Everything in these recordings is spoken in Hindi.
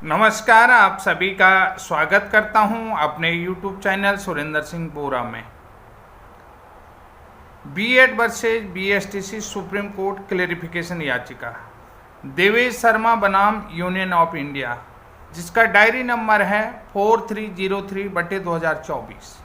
नमस्कार, आप सभी का स्वागत करता हूं अपने YouTube चैनल सुरेंद्र सिंह बोरा में। BEd versus BSTC Supreme Court clarification याचिका देवेश शर्मा बनाम यूनियन ऑफ इंडिया, जिसका डायरी नंबर है 4303/2024।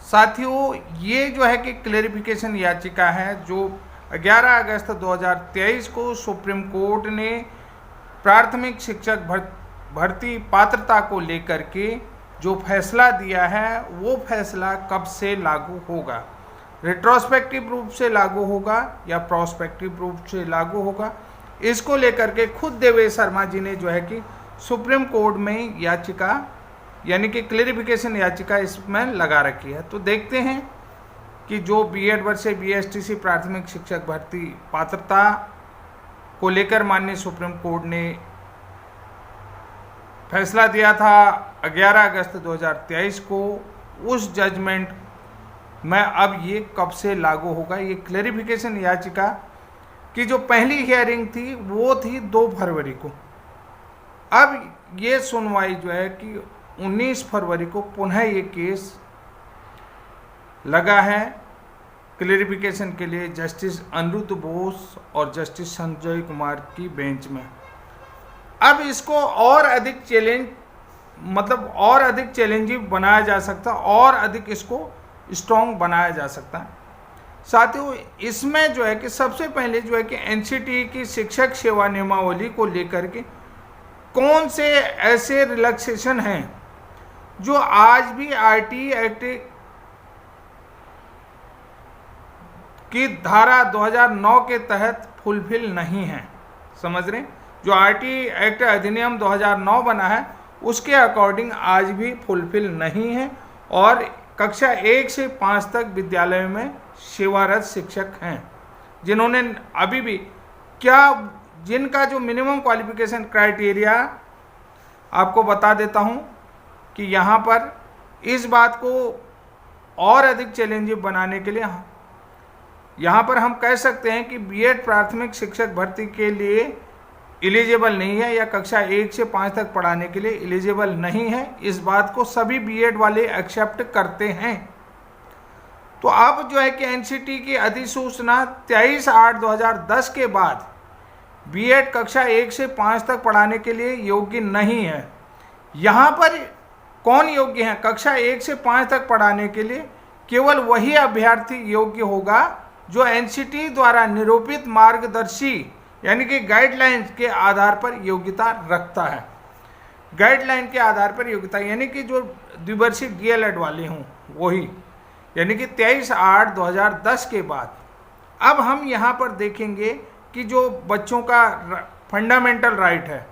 साथियों, ये जो है कि क्लेरिफिकेशन याचिका है जो 11 अगस्त 2023 को सुप्रीम कोर्ट ने प्राथमिक शिक्षक भर्ती पात्रता को लेकर के जो फैसला दिया है, वो फैसला कब से लागू होगा, रिट्रोस्पेक्टिव रूप से लागू होगा या प्रोस्पेक्टिव रूप से लागू होगा, इसको लेकर के खुद देवेश शर्मा जी ने जो है कि सुप्रीम कोर्ट में याचिका यानी कि क्लेरिफिकेशन याचिका इसमें लगा रखी है। तो देखते हैं कि जो बीएड वर्सेज बीएसटीसी प्राथमिक शिक्षक भर्ती पात्रता को लेकर माननीय सुप्रीम कोर्ट ने फैसला दिया था 11 अगस्त 2023 को, उस जजमेंट में अब ये कब से लागू होगा। ये क्लेरिफिकेशन याचिका की जो पहली हियरिंग थी वो थी 2 फरवरी को। अब ये सुनवाई जो है कि 19 फरवरी को पुनः ये केस लगा है क्लेरिफिकेशन के लिए जस्टिस अनिरुद्ध बोस और जस्टिस संजय कुमार की बेंच में। अब इसको और अधिक चैलेंजिंग बनाया जा सकता, और अधिक इसको स्ट्रॉन्ग बनाया जा सकता है। साथियों, इसमें जो है कि सबसे पहले जो है कि एनसीटी की शिक्षक सेवा नियमावली को लेकर के कौन से ऐसे रिलैक्सेशन हैं जो आज भी आरटी एक्ट की धारा 2009 के तहत फुलफिल नहीं है। समझ रहे हैं, जो आरटी एक्ट अधिनियम 2009 बना है उसके अकॉर्डिंग आज भी फुलफिल नहीं है, और कक्षा 1 से 5 तक विद्यालयों में सेवारत शिक्षक हैं जिन्होंने अभी भी जिनका जो मिनिमम क्वालिफिकेशन क्राइटेरिया आपको बता देता हूं कि यहाँ पर इस बात को और अधिक चैलेंजिंग बनाने के लिए यहाँ पर हम कह सकते हैं कि बीएड प्राथमिक शिक्षक भर्ती के लिए एलिजिबल नहीं है या कक्षा 1 से 5 तक पढ़ाने के लिए एलिजिबल नहीं है। इस बात को सभी बीएड वाले एक्सेप्ट करते हैं। तो अब जो है कि एनसीटी की अधिसूचना 23/8/2010 के बाद बीएड कक्षा 1 से 5 तक पढ़ाने के लिए योग्य नहीं है। यहाँ पर कौन योग्य है? कक्षा 1 से 5 तक पढ़ाने के लिए केवल वही अभ्यर्थी योग्य होगा जो एनसीटी द्वारा निरूपित मार्गदर्शी यानी कि गाइडलाइंस के आधार पर योग्यता रखता है। गाइडलाइन के आधार पर योग्यता यानी कि जो द्विवर्षीय डीएलएड वाले हों वही, यानी कि 23/8/2010 के बाद। अब हम यहाँ पर देखेंगे कि जो बच्चों का फंडामेंटल राइट है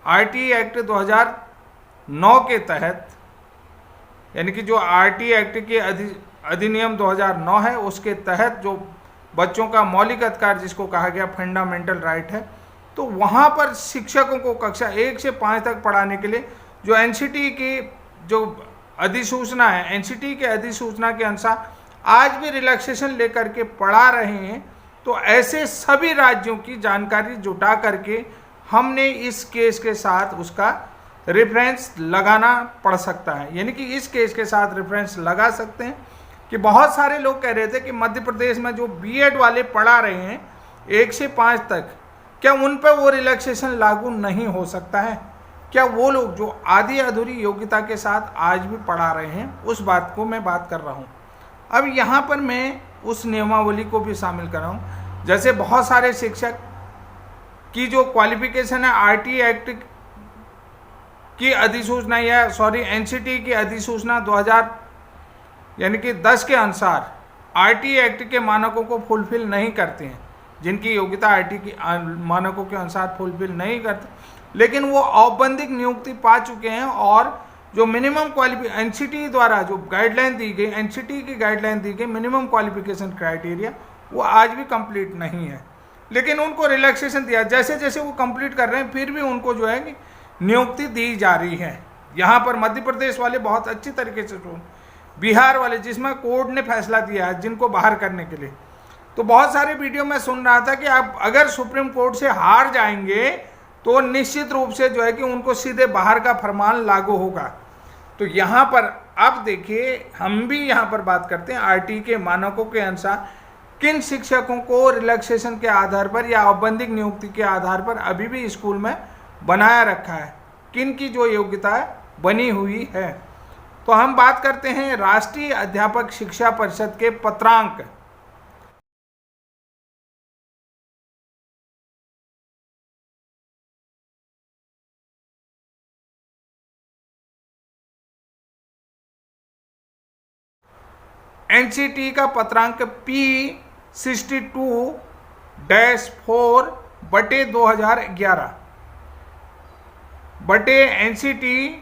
आरटी एक्ट 2009 के तहत, यानी कि जो आरटी एक्ट के अधिनियम 2009 है उसके तहत जो बच्चों का मौलिक अधिकार जिसको कहा गया फंडामेंटल राइट है, तो वहाँ पर शिक्षकों को कक्षा 1 से 5 तक पढ़ाने के लिए जो एनसीटी की जो अधिसूचना है, एनसीटी के अधिसूचना के अनुसार आज भी रिलैक्सेशन लेकर के पढ़ा रहे हैं। तो ऐसे सभी राज्यों की जानकारी जुटा करके हमने इस केस के साथ उसका रेफरेंस लगाना पड़ सकता है, यानी कि इस केस के साथ रेफरेंस लगा सकते हैं कि बहुत सारे लोग कह रहे थे कि मध्य प्रदेश में जो बीएड वाले पढ़ा रहे हैं 1 से 5 तक, क्या उन पर वो रिलैक्सेशन लागू नहीं हो सकता है? क्या वो लोग जो आधी अधूरी योग्यता के साथ आज भी पढ़ा रहे हैं, उस बात को मैं बात कर रहा हूँ। अब यहाँ पर मैं उस नियमावली को भी शामिल कर रहा हूँ। जैसे बहुत सारे शिक्षक की जो क्वालिफिकेशन है आरटी एक्ट की अधिसूचना एनसीटी की अधिसूचना 2010 के अनुसार आरटी एक्ट के मानकों को फुलफिल नहीं करते हैं, जिनकी योग्यता आरटी की मानकों के अनुसार फुलफिल नहीं करते, लेकिन वो औपबंधिक नियुक्ति पा चुके हैं और जो मिनिमम क्वालिफिकेशन एनसीटी द्वारा जो गाइडलाइन दी गई, एनसीटी की गाइडलाइन दी गई मिनिमम क्वालिफिकेशन क्राइटेरिया, वो आज भी कंप्लीट नहीं है, लेकिन उनको रिलैक्सेशन दिया। जैसे जैसे वो कंप्लीट कर रहे हैं फिर भी उनको जो है कि नियुक्ति दी जा रही है। यहाँ पर मध्य प्रदेश वाले बहुत अच्छी तरीके से, बिहार वाले जिसमें कोर्ट ने फैसला दिया है जिनको बाहर करने के लिए, तो बहुत सारे वीडियो में सुन रहा था कि आप अगर सुप्रीम कोर्ट से हार जाएंगे तो निश्चित रूप से जो है कि उनको सीधे बाहर का फरमान लागू होगा। तो यहाँ पर अब देखिए, हम भी यहाँ पर बात करते हैं आरटीई के मानकों के अनुसार किन शिक्षकों को रिलैक्सेशन के आधार पर या औपबंधिक नियुक्ति के आधार पर अभी भी स्कूल में बनाया रखा है, किन की जो योग्यता बनी हुई है। तो हम बात करते हैं राष्ट्रीय अध्यापक शिक्षा परिषद के पत्रांक। एनसीटी का पत्रांक P62-4/2011 बटे NCT/N&SA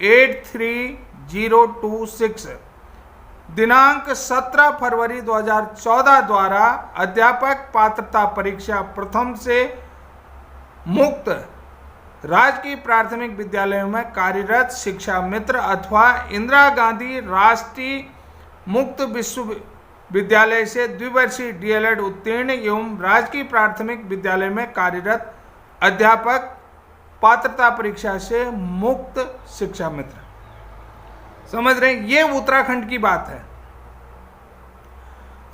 83026 दिनांक 17 फरवरी 2014 द्वारा अध्यापक पात्रता परीक्षा प्रथम से मुक्त राजकीय प्राथमिक विद्यालयों में कार्यरत शिक्षा मित्र अथवा इंदिरा गांधी राष्ट्रीय मुक्त विश्वविद्यालय से द्विवर्षीय डीएलएड उत्तीर्ण एवं राजकीय प्राथमिक विद्यालय में कार्यरत अध्यापक पात्रता परीक्षा से मुक्त शिक्षा मित्र। समझ रहे हैं, ये उत्तराखंड की बात है।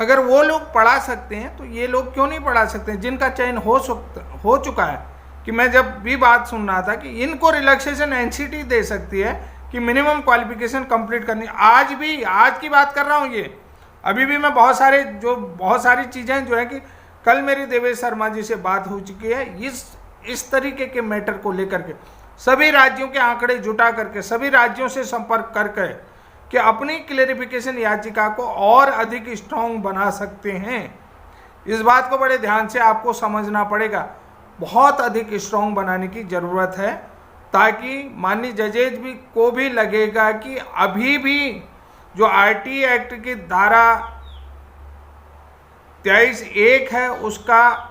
अगर वो लोग पढ़ा सकते हैं तो ये लोग क्यों नहीं पढ़ा सकते, जिनका चयन हो चुका है। कि मैं जब भी बात सुन रहा था कि इनको रिलैक्सेशन एनसीटी दे सकती है कि मिनिमम क्वालिफिकेशन कंप्लीट करनी, आज की बात कर रहा हूँ। ये अभी भी मैं बहुत सारी चीज़ें जो है कि कल मेरी देवेश शर्मा जी से बात हो चुकी है इस तरीके के मैटर को लेकर के, सभी राज्यों के आंकड़े जुटा करके, सभी राज्यों से संपर्क करके कि अपनी क्लेरिफिकेशन याचिका को और अधिक स्ट्रॉन्ग बना सकते हैं। इस बात को बड़े ध्यान से आपको समझना पड़ेगा, बहुत अधिक स्ट्रॉन्ग बनाने की ज़रूरत है, ताकि माननीय जजेज को भी लगेगा कि अभी भी जो आरटीई एक्ट की धारा 23(1) है उसका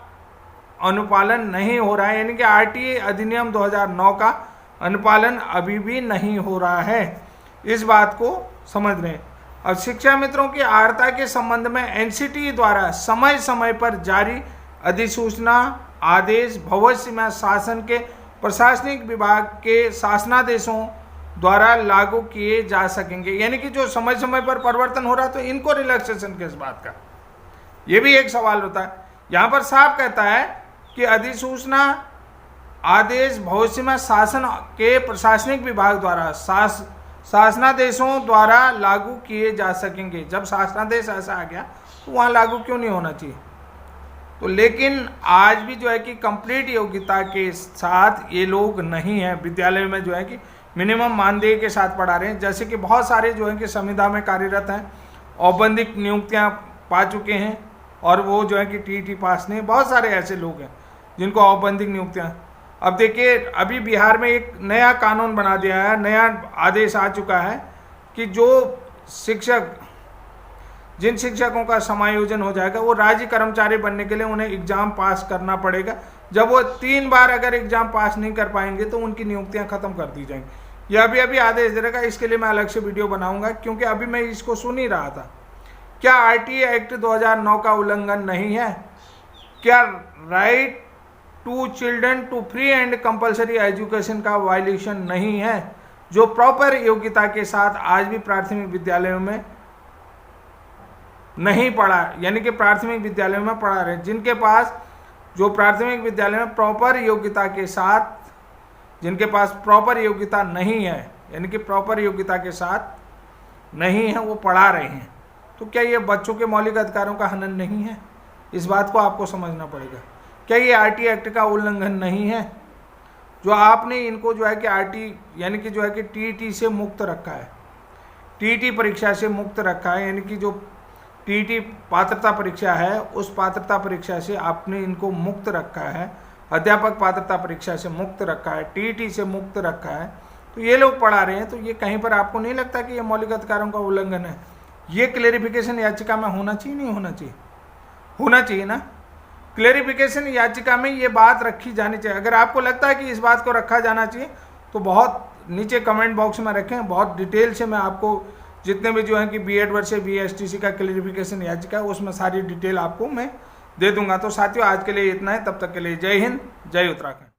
अनुपालन नहीं हो रहा है, यानी कि आरटीई अधिनियम 2009 का अनुपालन अभी भी नहीं हो रहा है। इस बात को समझ रहे हैं। अब शिक्षा मित्रों की अर्हता के संबंध में एनसीटी द्वारा समय समय पर जारी अधिसूचना, आदेश भविष्य में शासन के प्रशासनिक विभाग के शासनादेशों द्वारा लागू किए जा सकेंगे। यानी कि जो समय समय पर परिवर्तन हो रहा है तो इनको रिलैक्सेशन किस बात का, ये भी एक सवाल होता है। यहाँ पर साफ कहता है कि अधिसूचना, आदेश भविष्य में शासन के प्रशासनिक विभाग द्वारा शासनादेशों द्वारा लागू किए जा सकेंगे। जब शासनादेश ऐसा आ गया तो वहाँ लागू क्यों नहीं होना चाहिए। तो लेकिन आज भी जो है कि कंप्लीट योग्यता के साथ ये लोग नहीं हैं, विद्यालय में जो है कि मिनिमम मानदेय के साथ पढ़ा रहे हैं। जैसे कि बहुत सारे जो है कि संविदा में कार्यरत हैं, औपबंधिक नियुक्तियां पा चुके हैं और वो जो है कि टीईटी पास नहीं। बहुत सारे ऐसे लोग हैं जिनको औपबंधिक नियुक्तियां। अब देखिए, अभी बिहार में एक नया कानून बना दिया है, नया आदेश आ चुका है कि जिन शिक्षकों का समायोजन हो जाएगा वो राज्य कर्मचारी बनने के लिए उन्हें एग्ज़ाम पास करना पड़ेगा। जब वो 3 बार अगर एग्ज़ाम पास नहीं कर पाएंगे तो उनकी नियुक्तियां खत्म कर दी जाएंगी। यह अभी आदेश दे रहेगा, इसके लिए मैं अलग से वीडियो बनाऊंगा, क्योंकि अभी मैं इसको सुन ही रहा था। क्या आरटीई एक्ट 2009 का उल्लंघन नहीं है? क्या right to children to free and compulsory education का वायलेशन नहीं है? जो प्रॉपर योग्यता के साथ आज भी प्राथमिक विद्यालयों में नहीं पढ़ा, यानी कि प्राथमिक विद्यालयों में पढ़ा रहे, जिनके पास जो प्राथमिक विद्यालय में प्रॉपर योग्यता के साथ, जिनके पास प्रॉपर योग्यता नहीं है, यानी कि प्रॉपर योग्यता के साथ नहीं है, वो पढ़ा रहे हैं, तो क्या ये बच्चों के मौलिक अधिकारों का हनन नहीं है? इस बात को आपको समझना पड़ेगा। क्या ये आरटीई एक्ट का उल्लंघन नहीं है? जो आपने इनको जो है कि आरटीई यानी कि जो है कि टीईटी से मुक्त रखा है, टीईटी परीक्षा से मुक्त रखा है, यानी कि जो टीईटी पात्रता परीक्षा है उस पात्रता परीक्षा से आपने इनको मुक्त रखा है, अध्यापक पात्रता परीक्षा से मुक्त रखा है, टीईटी से मुक्त रखा है, तो ये लोग पढ़ा रहे हैं। तो ये कहीं पर आपको नहीं लगता कि ये मौलिक अधिकारों का उल्लंघन है? ये क्लेरिफिकेशन याचिका में होना चाहिए, नहीं होना चाहिए? होना चाहिए ना। क्लेरिफिकेशन याचिका में ये बात रखी जानी चाहिए। अगर आपको लगता है कि इस बात को रखा जाना चाहिए तो बहुत नीचे कमेंट बॉक्स में रखें, बहुत डिटेल से मैं आपको जितने भी जो है कि बीएड वर्ग से बीएसटीसी का क्लेरिफिकेशन याचिका है उसमें सारी डिटेल आपको मैं दे दूंगा। तो साथियों आज के लिए इतना है, तब तक के लिए जय हिंद, जय उत्तराखंड।